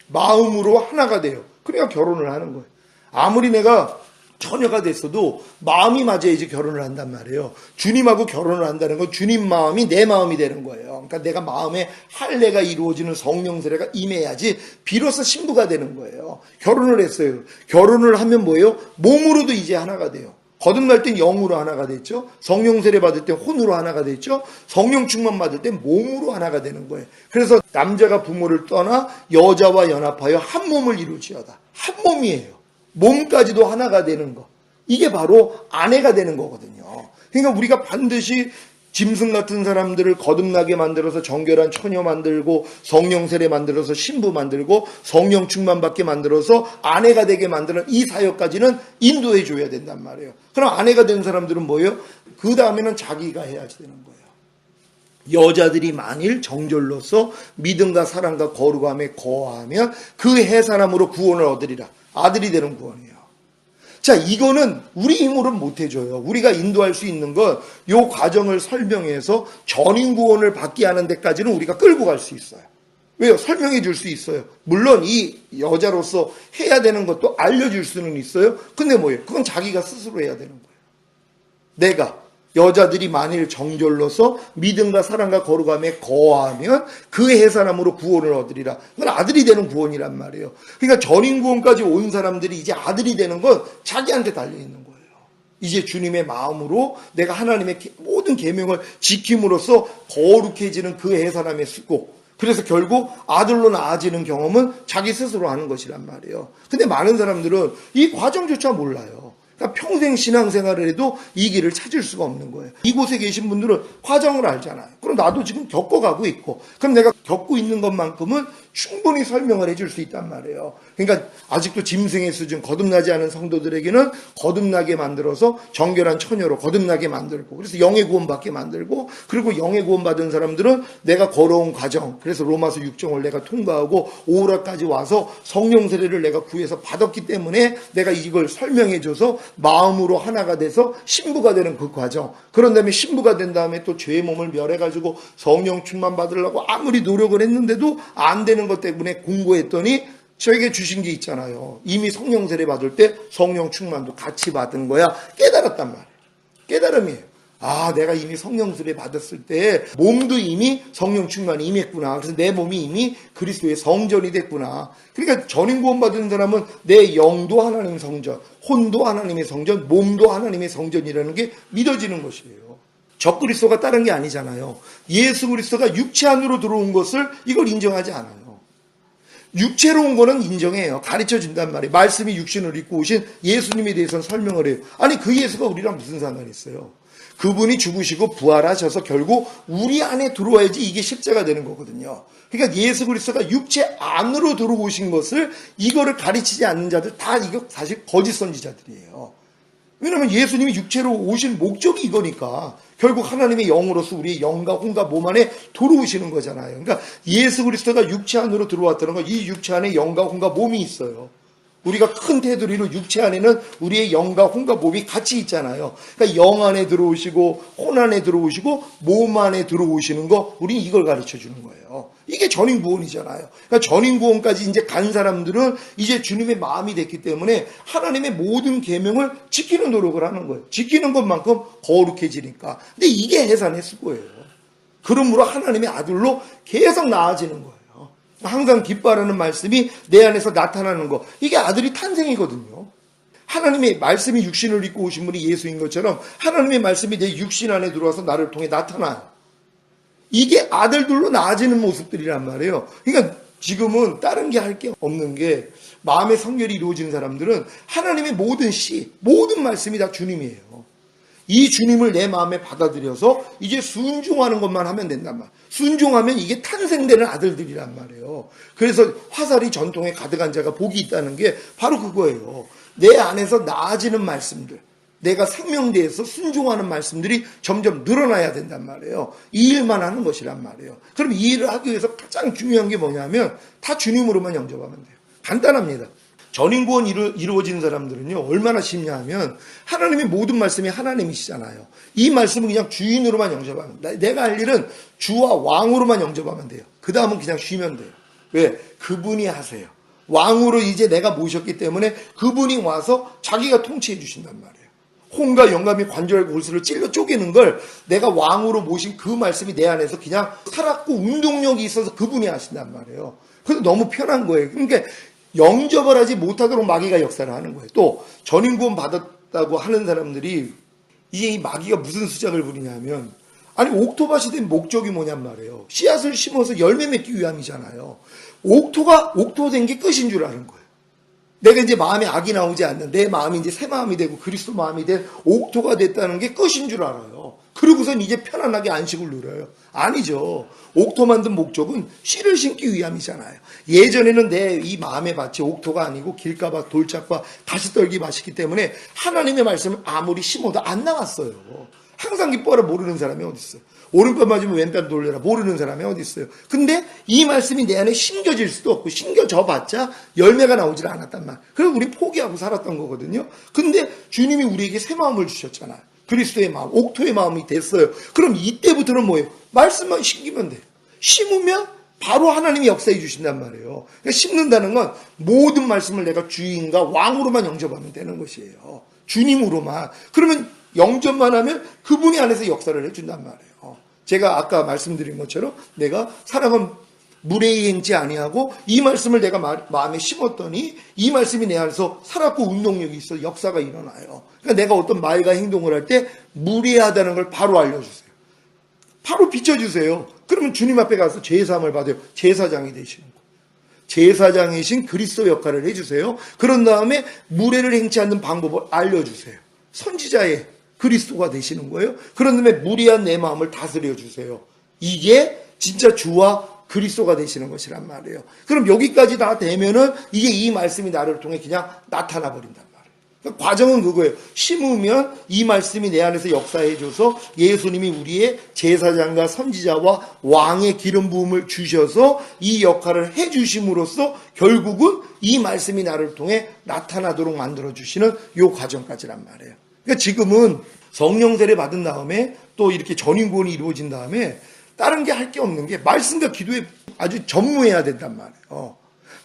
마음으로 하나가 돼요. 그래야 결혼을 하는 거예요. 아무리 내가 처녀가 됐어도 마음이 맞아야지 결혼을 한단 말이에요. 주님하고 결혼을 한다는 건 주님 마음이 내 마음이 되는 거예요. 그러니까 내가 마음에 할례가 이루어지는 성령 세례가 임해야지 비로소 신부가 되는 거예요. 결혼을 했어요. 결혼을 하면 뭐예요? 몸으로도 이제 하나가 돼요. 거듭날 땐 영으로 하나가 됐죠. 성령 세례 받을 땐 혼으로 하나가 됐죠. 성령 충만 받을 땐 몸으로 하나가 되는 거예요. 그래서 남자가 부모를 떠나 여자와 연합하여 한 몸을 이루지어다. 한 몸이에요. 몸까지도 하나가 되는 거. 이게 바로 아내가 되는 거거든요. 그러니까 우리가 반드시 짐승 같은 사람들을 거듭나게 만들어서 정결한 처녀 만들고, 성령 세례 만들어서 신부 만들고, 성령 충만 받게 만들어서 아내가 되게 만드는 이 사역까지는 인도해 줘야 된단 말이에요. 그럼 아내가 된 사람들은 뭐예요? 그 다음에는 자기가 해야지 되는 거예요. 여자들이 만일 정절로서 믿음과 사랑과 거룩함에 거하면 그 해사람으로 구원을 얻으리라. 아들이 되는 구원이에요. 자, 이거는 우리 힘으로는 못 해줘요. 우리가 인도할 수 있는 건 이 과정을 설명해서 전인 구원을 받게 하는 데까지는 우리가 끌고 갈 수 있어요. 왜요? 설명해 줄 수 있어요. 물론 이 여자로서 해야 되는 것도 알려줄 수는 있어요. 근데 뭐예요? 그건 자기가 스스로 해야 되는 거예요. 내가 여자들이 만일 정절로서 믿음과 사랑과 거룩함에 거하면 그 해사람으로 구원을 얻으리라. 그건 아들이 되는 구원이란 말이에요. 그러니까 전인 구원까지 온 사람들이 이제 아들이 되는 건 자기한테 달려있는 거예요. 이제 주님의 마음으로 내가 하나님의 모든 계명을 지킴으로써 거룩해지는 그 해사람의 수고, 그래서 결국 아들로 나아지는 경험은 자기 스스로 하는 것이란 말이에요. 근데 많은 사람들은 이 과정조차 몰라요. 그러니까 평생 신앙생활을 해도 이 길을 찾을 수가 없는 거예요. 이곳에 계신 분들은 과정을 알잖아요. 그럼 나도 지금 겪어가고 있고, 그럼 내가 겪고 있는 것만큼은 충분히 설명을 해줄 수 있단 말이에요. 그러니까 아직도 짐승의 수준, 거듭나지 않은 성도들에게는 거듭나게 만들어서 정결한 처녀로 거듭나게 만들고, 그래서 영의 구원 받게 만들고, 그리고 영의 구원 받은 사람들은 내가 걸어온 과정, 그래서 로마서 6장을 내가 통과하고 오라까지 와서 성령 세례를 내가 구해서 받았기 때문에 내가 이걸 설명해줘서 마음으로 하나가 돼서 신부가 되는 그 과정. 그런 다음에 신부가 된 다음에 또 죄의 몸을 멸해가지고 성령 충만 받으려고 아무리 노력을 했는데도 안 되는 것 때문에 공고했더니 저에게 주신 게 있잖아요. 이미 성령 세례 받을 때 성령 충만도 같이 받은 거야. 깨달았단 말이에요. 깨달음이에요. 아, 내가 이미 성령 세례 받았을 때 몸도 이미 성령 충만이 임했구나. 그래서 내 몸이 이미 그리스도의 성전이 됐구나. 그러니까 전인 구원 받은 사람은 내 영도 하나님의 성전, 혼도 하나님의 성전, 몸도 하나님의 성전이라는 게 믿어지는 것이에요. 적그리스도가 다른 게 아니잖아요. 예수 그리스도가 육체 안으로 들어온 것을 이걸 인정하지 않아요. 육체로 온 거는 인정해요. 가르쳐 준단 말이에요. 말씀이 육신을 입고 오신 예수님에 대해서는 설명을 해요. 아니, 그 예수가 우리랑 무슨 상관이 있어요? 그분이 죽으시고 부활하셔서 결국 우리 안에 들어와야지 이게 실제가 되는 거거든요. 그러니까 예수 그리스도가 육체 안으로 들어오신 것을 이거를 가르치지 않는 자들 다 이거 사실 거짓 선지자들이에요. 왜냐하면 예수님이 육체로 오신 목적이 이거니까 결국 하나님의 영으로서 우리의 영과 혼과 몸 안에 들어오시는 거잖아요. 그러니까 예수 그리스도가 육체 안으로 들어왔다는 건 이 육체 안에 영과 혼과 몸이 있어요. 우리가 큰 테두리로 육체 안에는 우리의 영과 혼과 몸이 같이 있잖아요. 그러니까 영 안에 들어오시고 혼 안에 들어오시고 몸 안에 들어오시는 거, 우리는 이걸 가르쳐 주는 거예요. 이게 전인 구원이잖아요. 그러니까 전인 구원까지 이제 간 사람들은 이제 주님의 마음이 됐기 때문에 하나님의 모든 계명을 지키는 노력을 하는 거예요. 지키는 것만큼 거룩해지니까. 근데 이게 해산의 수고예요. 그러므로 하나님의 아들로 계속 나아지는 거예요. 항상 기뻐하라는 말씀이 내 안에서 나타나는 거, 이게 아들이 탄생이거든요. 하나님의 말씀이 육신을 입고 오신 분이 예수인 것처럼 하나님의 말씀이 내 육신 안에 들어와서 나를 통해 나타나요. 이게 아들들로 나아지는 모습들이란 말이에요. 그러니까 지금은 다른 게 할 게 없는 게, 마음의 성결이 이루어진 사람들은 하나님의 모든 시, 모든 말씀이 다 주님이에요. 이 주님을 내 마음에 받아들여서 이제 순종하는 것만 하면 된단 말이에요. 순종하면 이게 탄생되는 아들들이란 말이에요. 그래서 화살이 전통에 가득한 자가 복이 있다는 게 바로 그거예요. 내 안에서 나아지는 말씀들, 내가 생명대에서 순종하는 말씀들이 점점 늘어나야 된단 말이에요. 이 일만 하는 것이란 말이에요. 그럼 이 일을 하기 위해서 가장 중요한 게 뭐냐면 다 주님으로만 영접하면 돼요. 간단합니다. 전인구원 이루어진 사람들은요, 얼마나 쉽냐 하면 하나님의 모든 말씀이 하나님이시잖아요. 이 말씀은 그냥 주인으로만 영접하면 돼요. 내가 할 일은 주와 왕으로만 영접하면 돼요. 그 다음은 그냥 쉬면 돼요. 왜? 그분이 하세요. 왕으로 이제 내가 모셨기 때문에 그분이 와서 자기가 통치해 주신단 말이에요. 홍과 영감이 관절과 골수를 찔러 쪼개는 걸 내가 왕으로 모신 그 말씀이 내 안에서 그냥 살았고 운동력이 있어서 그분이 하신단 말이에요. 그래서 너무 편한 거예요. 그러니까 영접을 하지 못하도록 마귀가 역사를 하는 거예요. 또 전인구원 받았다고 하는 사람들이 이제 이 마귀가 무슨 수작을 부리냐면, 아니 옥토밭이 된 목적이 뭐냔 말이에요. 씨앗을 심어서 열매 맺기 위함이잖아요. 옥토된 게 끝인 줄 아는 거예요. 내가 이제 마음에 악이 나오지 않는 내 마음이 이제 새 마음이 되고 그리스도 마음이 된 옥토가 됐다는 게 끝인 줄 알아요. 그러고선 이제 편안하게 안식을 누려요. 아니죠. 옥토 만든 목적은 씨를 심기 위함이잖아요. 예전에는 내 이 마음의 밭이 옥토가 아니고 길가밭, 돌짝밭, 가시떨기 밭이기 때문에 하나님의 말씀을 아무리 심어도 안 나왔어요. 항상 기뻐하라 모르는 사람이 어디 있어요. 오른편 맞으면 왼편 돌려라 모르는 사람이 어디 있어요. 근데 이 말씀이 내 안에 심겨질 수도 없고 심겨져 봤자 열매가 나오질 않았단 말. 그래서 우리 포기하고 살았던 거거든요. 근데 주님이 우리에게 새 마음을 주셨잖아요. 그리스도의 마음, 옥토의 마음이 됐어요. 그럼 이때부터는 뭐예요? 말씀만 심기면 돼요. 심으면 바로 하나님이 역사해 주신단 말이에요. 그러니까 심는다는 건 모든 말씀을 내가 주인과 왕으로만 영접하면 되는 것이에요. 주님으로만. 그러면 영접만 하면 그분이 안에서 역사를 해준단 말이에요. 제가 아까 말씀드린 것처럼 내가 사랑은 무례히 행치 아니하고 이 말씀을 내가 마음에 심었더니 이 말씀이 내 안에서 살았고 운동력이 있어 역사가 일어나요. 그러니까 내가 어떤 말과 행동을 할 때 무례하다는 걸 바로 알려주세요. 바로 비춰주세요. 그러면 주님 앞에 가서 제사함을 받아요. 제사장이 되시는 거예요. 제사장이신 그리스도 역할을 해주세요. 그런 다음에 무례를 행치 않는 방법을 알려주세요. 선지자의 그리스도가 되시는 거예요. 그런 다음에 무리한 내 마음을 다스려 주세요. 이게 진짜 주와 그리스도가 되시는 것이란 말이에요. 그럼 여기까지 다 되면은 이게 이 말씀이 나를 통해 그냥 나타나 버린단 말이에요. 그러니까 과정은 그거예요. 심으면 이 말씀이 내 안에서 역사해줘서 예수님이 우리의 제사장과 선지자와 왕의 기름 부음을 주셔서 이 역할을 해주심으로써 결국은 이 말씀이 나를 통해 나타나도록 만들어주시는 요 과정까지란 말이에요. 그러니까 지금은 성령 세례 받은 다음에 또 이렇게 전인구원이 이루어진 다음에 다른 게 할 게 없는 게 말씀과 기도에 아주 전무해야 된단 말이에요.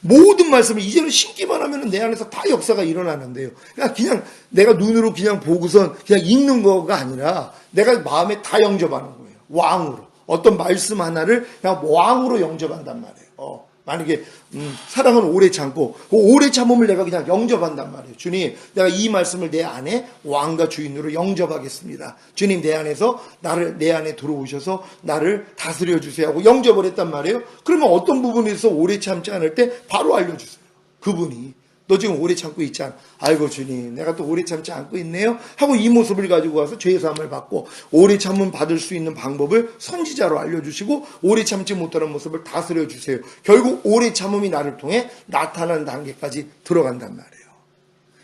모든 말씀을 이제는 심기만 하면 내 안에서 다 역사가 일어나는데요. 그냥 내가 눈으로 그냥 보고선 그냥 읽는 거가 아니라 내가 마음에 다 영접하는 거예요. 왕으로. 어떤 말씀 하나를 그냥 왕으로 영접한단 말이에요. 만약에 사랑은 오래 참고 그 오래 참음을 내가 그냥 영접한단 말이에요. 주님, 내가 이 말씀을 내 안에 왕과 주인으로 영접하겠습니다. 주님, 내 안에서 내 안에 들어오셔서 나를 다스려 주세요 하고 영접을 했단 말이에요. 그러면 어떤 부분에서 오래 참지 않을 때 바로 알려주세요. 그분이 너 지금 오래 참고 있지 않아? 아이고 주님, 내가 또 오래 참지 않고 있네요 하고 이 모습을 가지고 와서 죄사함을 받고 오래 참음 받을 수 있는 방법을 선지자로 알려주시고 오래 참지 못하는 모습을 다스려 주세요. 결국 오래 참음이 나를 통해 나타나는 단계까지 들어간단 말이에요.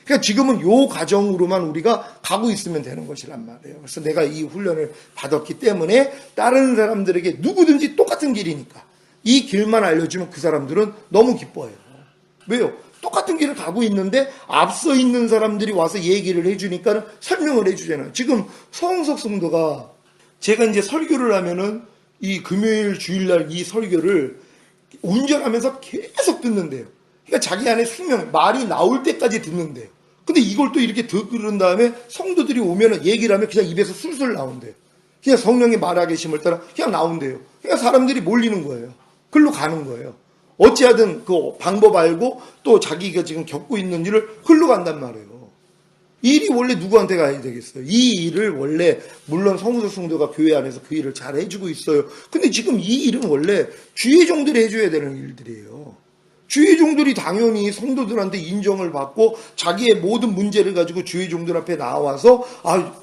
그러니까 지금은 요 과정으로만 우리가 가고 있으면 되는 것이란 말이에요. 그래서 내가 이 훈련을 받았기 때문에 다른 사람들에게 누구든지 똑같은 길이니까 이 길만 알려주면 그 사람들은 너무 기뻐해요. 왜요? 똑같은 길을 가고 있는데 앞서 있는 사람들이 와서 얘기를 해주니까 설명을 해주잖아요. 지금 서홍석 성도가 제가 이제 설교를 하면은 이 금요일 주일날 이 설교를 운전하면서 계속 듣는데요. 그러니까 자기 안에 생명, 말이 나올 때까지 듣는데요. 근데 이걸 또 이렇게 듣는 다음에 성도들이 오면은 얘기를 하면 그냥 입에서 술술 나온대요. 그냥 성령의 말하 계심을 따라 그냥 나온대요. 그러니까 사람들이 몰리는 거예요. 글로 가는 거예요. 어찌하든 그 방법 알고 또 자기가 지금 겪고 있는 일을 흘러간단 말이에요. 이 일이 원래 누구한테 가야 되겠어요? 이 일을 원래 물론 성우석 성도가 교회 안에서 그 일을 잘 해주고 있어요. 근데 지금 이 일은 원래 주의 종들이 해줘야 되는 일들이에요. 주의 종들이 당연히 성도들한테 인정을 받고 자기의 모든 문제를 가지고 주의 종들 앞에 나와서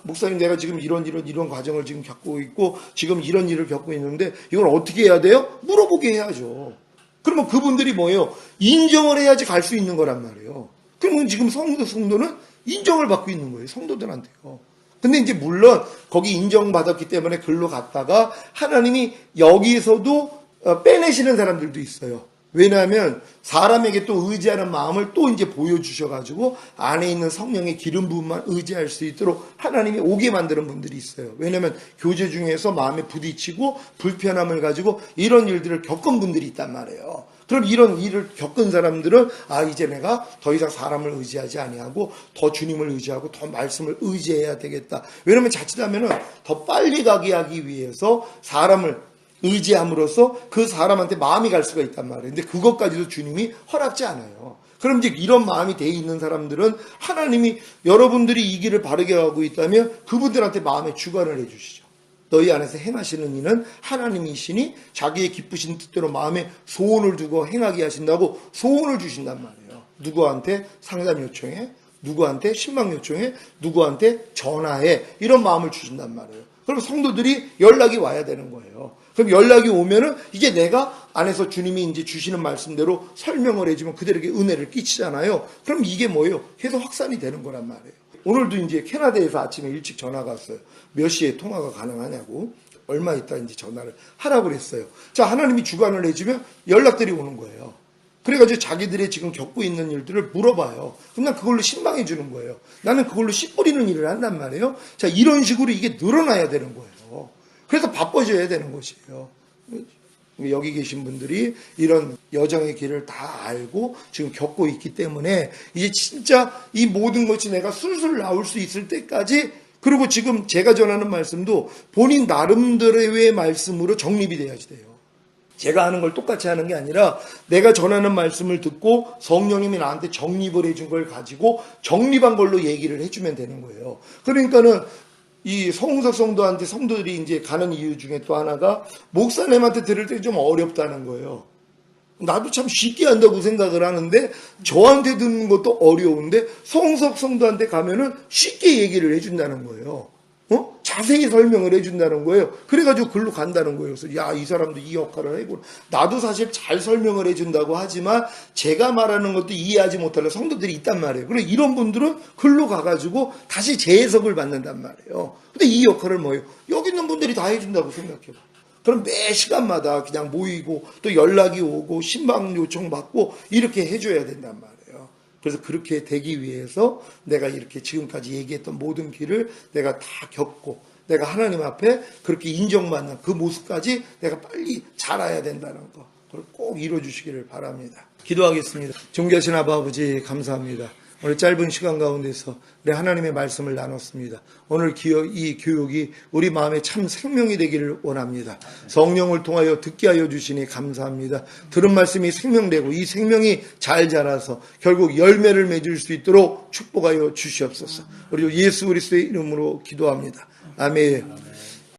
목사님 내가 지금 이런 과정을 지금 겪고 있고 지금 이런 일을 겪고 있는데 이걸 어떻게 해야 돼요? 물어보게 해야죠. 그러면 그분들이 뭐예요? 인정을 해야지 갈 수 있는 거란 말이에요. 그러면 지금 성도는 인정을 받고 있는 거예요. 성도들한테요. 근데 이제 물론 거기 인정받았기 때문에 글로 갔다가 하나님이 여기서도 빼내시는 사람들도 있어요. 왜냐하면 사람에게 또 의지하는 마음을 또 이제 보여주셔가지고 안에 있는 성령의 기름 부음만 의지할 수 있도록 하나님이 오게 만드는 분들이 있어요. 왜냐하면 교제 중에서 마음에 부딪히고 불편함을 가지고 이런 일들을 겪은 분들이 있단 말이에요. 그럼 이런 일을 겪은 사람들은 이제 내가 더 이상 사람을 의지하지 아니하고 더 주님을 의지하고 더 말씀을 의지해야 되겠다. 왜냐하면 자칫하면 더 빨리 가게 하기 위해서 사람을 의지함으로써 그 사람한테 마음이 갈 수가 있단 말이에요. 근데 그것까지도 주님이 허락지 않아요. 그럼 이제 이런 마음이 돼 있는 사람들은 하나님이 여러분들이 이 길을 바르게 가고 있다면 그분들한테 마음의 주관을 해주시죠. 너희 안에서 행하시는 이는 하나님이시니 자기의 기쁘신 뜻대로 마음에 소원을 두고 행하게 하신다고 소원을 주신단 말이에요. 누구한테 상담 요청해, 누구한테 신방 요청해, 누구한테 전화해, 이런 마음을 주신단 말이에요. 그럼 성도들이 연락이 와야 되는 거예요. 그럼 연락이 오면은 이제 내가 안에서 주님이 이제 주시는 말씀대로 설명을 해주면 그들에게 은혜를 끼치잖아요. 그럼 이게 뭐예요? 계속 확산이 되는 거란 말이에요. 오늘도 이제 캐나다에서 아침에 일찍 전화가 왔어요. 몇 시에 통화가 가능하냐고. 얼마 있다 이제 전화를 하라고 그랬어요. 자, 하나님이 주관을 해주면 연락들이 오는 거예요. 그래가지고 자기들이 지금 겪고 있는 일들을 물어봐요. 그럼 난 그걸로 신방해 주는 거예요. 나는 그걸로 씨 뿌리는 일을 한단 말이에요. 자, 이런 식으로 이게 늘어나야 되는 거예요. 그래서 바빠져야 되는 것이에요. 여기 계신 분들이 이런 여정의 길을 다 알고 지금 겪고 있기 때문에 이제 진짜 이 모든 것이 내가 술술 나올 수 있을 때까지, 그리고 지금 제가 전하는 말씀도 본인 나름대로의 말씀으로 정립이 돼야지 돼요. 제가 하는 걸 똑같이 하는 게 아니라 내가 전하는 말씀을 듣고 성령님이 나한테 정립을 해준 걸 가지고 정립한 걸로 얘기를 해주면 되는 거예요. 그러니까는 이 성웅석 성도한테 성도들이 이제 가는 이유 중에 또 하나가 목사님한테 들을 때 좀 어렵다는 거예요. 나도 참 쉽게 한다고 생각을 하는데 저한테 듣는 것도 어려운데 성웅석 성도한테 가면은 쉽게 얘기를 해준다는 거예요. 자세히 설명을 해준다는 거예요. 그래가지고 글로 간다는 거예요. 그래서 이 사람도 이 역할을 해고, 나도 사실 잘 설명을 해준다고 하지만 제가 말하는 것도 이해하지 못하는 성도들이 있단 말이에요. 그리고 이런 분들은 글로 가가지고 다시 재해석을 받는단 말이에요. 근데 이 역할을 뭐예요? 여기 있는 분들이 다 해준다고 생각해봐. 그럼 매 시간마다 그냥 모이고 또 연락이 오고 신방 요청 받고 이렇게 해줘야 된단 말이에요. 그래서 그렇게 되기 위해서 내가 이렇게 지금까지 얘기했던 모든 길을 내가 다 겪고 내가 하나님 앞에 그렇게 인정받는 그 모습까지 내가 빨리 자라야 된다는 거, 그걸 꼭 이뤄주시기를 바랍니다. 기도하겠습니다. 존귀하신 아버지 감사합니다. 오늘 짧은 시간 가운데서 우리 하나님의 말씀을 나눴습니다. 오늘 이 교육이 우리 마음에 참 생명이 되기를 원합니다. 성령을 통하여 듣게 하여 주시니 감사합니다. 들은 말씀이 생명되고 이 생명이 잘 자라서 결국 열매를 맺을 수 있도록 축복하여 주시옵소서. 우리 예수 그리스도의 이름으로 기도합니다. 아멘.